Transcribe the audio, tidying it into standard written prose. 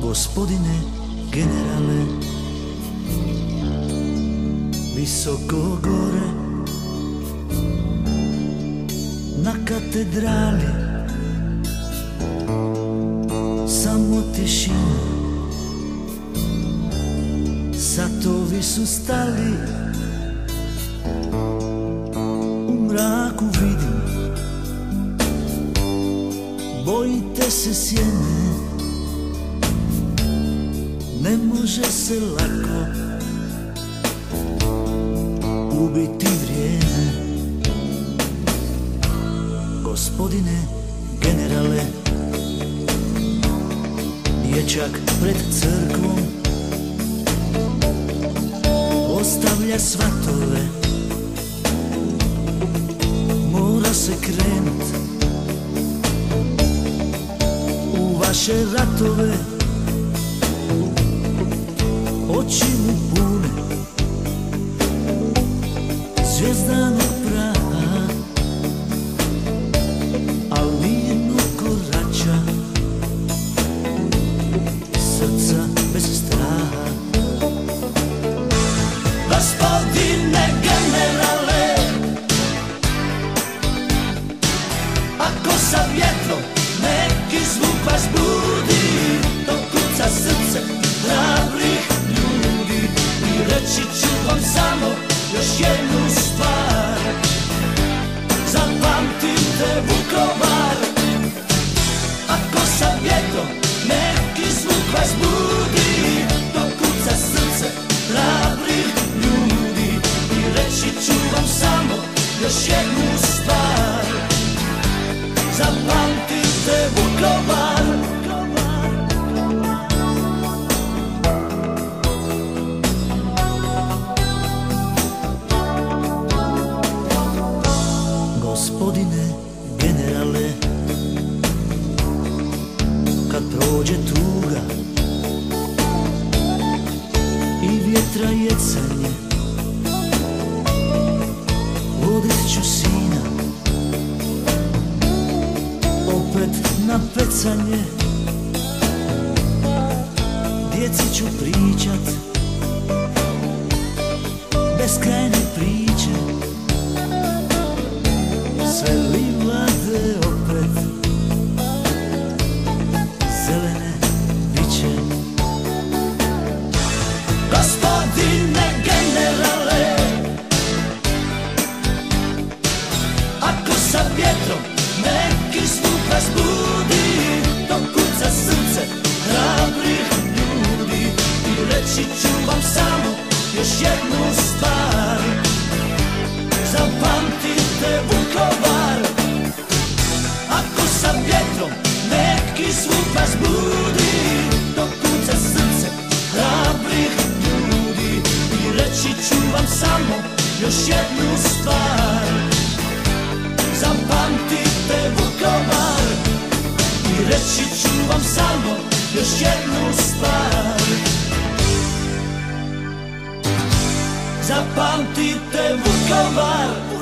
Gospodine generale, visoko gore na katedrali, samo tišina, satovi su stali, u mraku vidim, bojite se sjene, ne može se lako ubiti vrijeme. Gospodine generale, dječak pred crkvom ostavlja svatove, mora se krenut u vaše ratove. Oči mu pune zvjezdanog praha, al mirno korača, srca bez straha. Gospodine generale, ako sa vjetrom neki zvuk vas budi, to kuca srce hrabrih ljudi. I reći ću vam samo još jednu stvar, zapamtite Vukovar. Ako sa vjetrom neki zvuk vas budi, to kuca srce hrabrih ljudi. I reći ću vam samo još jednu stvar, zapamtite Vukovar. Gospodine generale, kad prođe tuga i vjetra jecanje, vodit ću sina opet na pecanje. Djeci ću pričat beskrajne priče, sve livade opet zelene biće. Gospodine generale, ako sa vjetrom neki zvuk vas budi, to kuca srce hrabrih ljudi. I reći ću vam samo još jednu stvar, zapamtite Vukovar. Ako sa vjetrom neki zvuk vas budi, to kuca srce hrabrih ljudi. I reći ću vam samo još jednu stvar, zapamtite Vukovar. I reći ću vam samo još jednu stvar, zapamtite Vukovar.